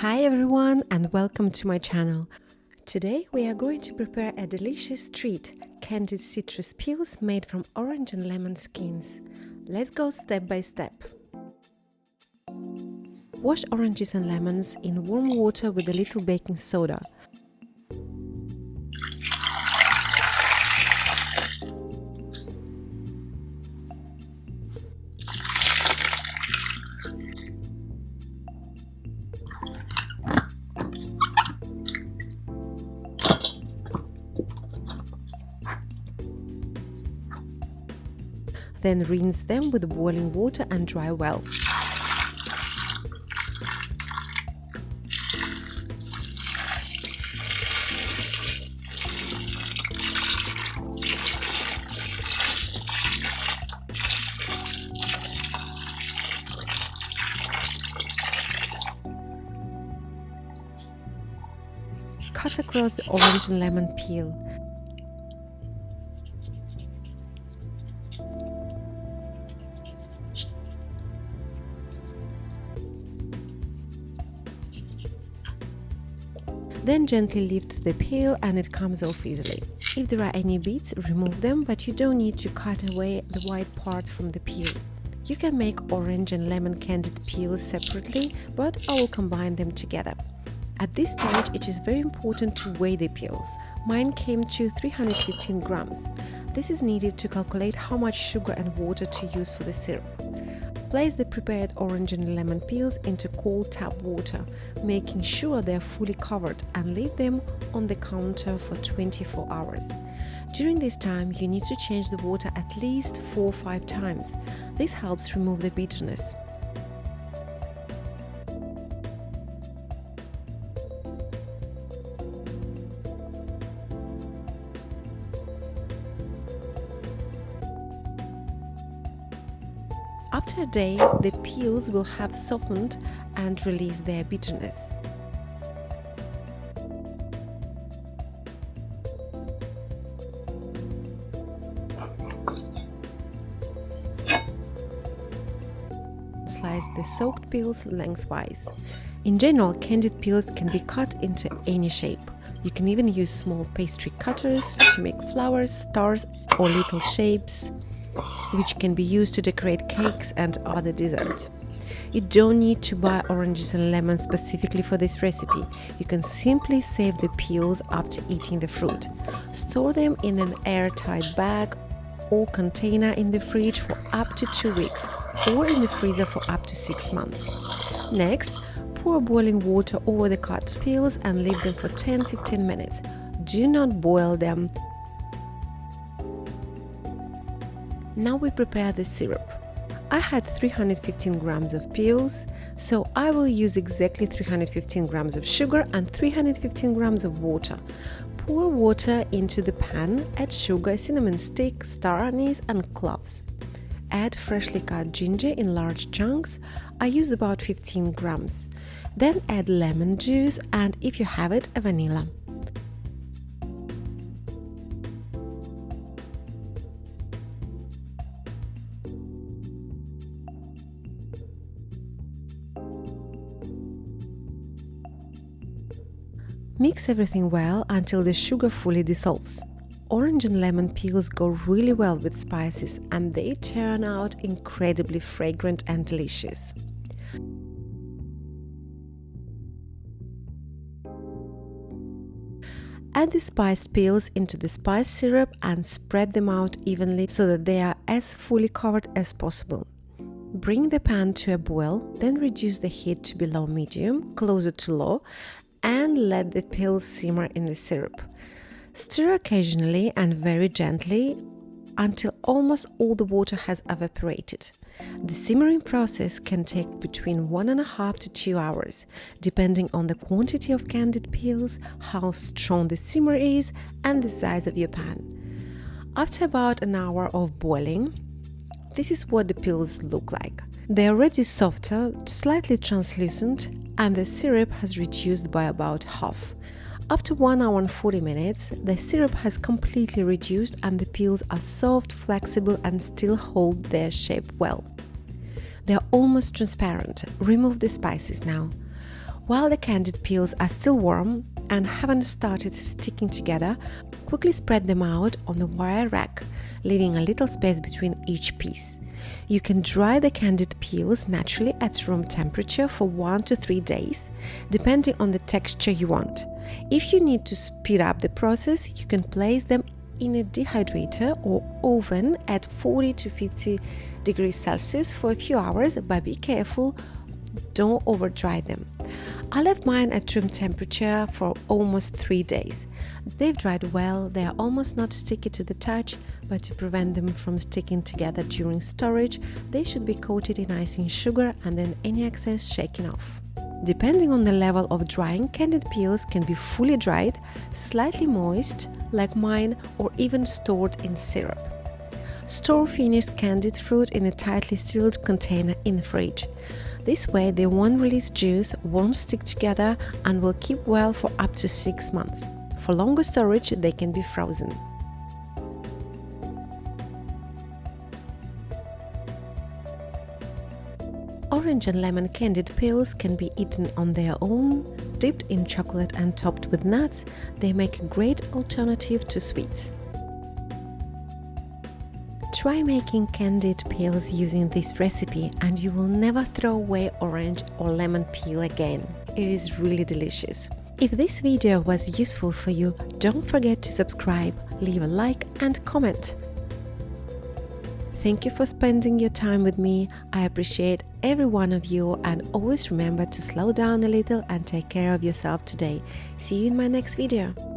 Hi everyone and welcome to my channel. Today we are going to prepare a delicious treat, candied citrus peels made from orange and lemon skins. Let's go step by step. Wash oranges and lemons in warm water with a little baking soda. Then rinse them with boiling water and dry well. Cut across the orange and lemon peel. Then gently lift the peel and it comes off easily. If there are any bits, remove them, but you don't need to cut away the white part from the peel. You can make orange and lemon candied peels separately, but I will combine them together. At this stage, it is very important to weigh the peels. Mine came to 315 grams. This is needed to calculate how much sugar and water to use for the syrup. Place the prepared orange and lemon peels into cold tap water, making sure they are fully covered, and leave them on the counter for 24 hours. During this time, you need to change the water at least 4 or 5 times. This helps remove the bitterness. After a day, the peels will have softened and release their bitterness. Slice the soaked peels lengthwise. In general, candied peels can be cut into any shape. You can even use small pastry cutters to make flowers, stars, or little shapes, which can be used to decorate cakes and other desserts. You don't need to buy oranges and lemons specifically for this recipe. You can simply save the peels after eating the fruit. Store them in an airtight bag or container in the fridge for up to 2 weeks, or in the freezer for up to 6 months. Next, pour boiling water over the cut peels and leave them for 10-15 minutes. Do not boil them. Now we prepare the syrup. I had 315 grams of peels, so I will use exactly 315 grams of sugar and 315 grams of water. Pour water into the pan, add sugar, cinnamon stick, star anise and cloves. Add freshly cut ginger in large chunks. I used about 15 grams. Then add lemon juice and, if you have it, a vanilla. Mix everything well until the sugar fully dissolves. Orange and lemon peels go really well with spices, and they turn out incredibly fragrant and delicious. Add the spiced peels into the spice syrup and spread them out evenly so that they are as fully covered as possible. Bring the pan to a boil, then reduce the heat to below medium, closer to low, and let the peels simmer in the syrup. Stir occasionally and very gently until almost all the water has evaporated. The simmering process can take between 1.5 to 2 hours, depending on the quantity of candied peels, how strong the simmer is, and the size of your pan. After about an hour of boiling, this is what the peels look like. They are already softer, slightly translucent, and the syrup has reduced by about half. After 1 hour and 40 minutes, the syrup has completely reduced and the peels are soft, flexible and still hold their shape well. They are almost transparent. Remove the spices now. While the candied peels are still warm and haven't started sticking together, quickly spread them out on the wire rack, leaving a little space between each piece. You can dry the candied peels naturally at room temperature for 1 to 3 days, depending on the texture you want. If you need to speed up the process, you can place them in a dehydrator or oven at 40 to 50 degrees Celsius for a few hours, but be careful, don't over dry them. I left mine at room temperature for almost 3 days. They've dried well, they are almost not sticky to the touch, but to prevent them from sticking together during storage, they should be coated in icing sugar and then any excess shaken off. Depending on the level of drying, candied peels can be fully dried, slightly moist, like mine, or even stored in syrup. Store finished candied fruit in a tightly sealed container in the fridge. This way they won't release juice, won't stick together, and will keep well for up to 6 months. For longer storage, they can be frozen. Orange and lemon candied peels can be eaten on their own, dipped in chocolate and topped with nuts. They make a great alternative to sweets. Try making candied peels using this recipe and you will never throw away orange or lemon peel again. It is really delicious. If this video was useful for you, don't forget to subscribe, leave a like and comment. Thank you for spending your time with me. I appreciate every one of you, and always remember to slow down a little and take care of yourself today. See you in my next video.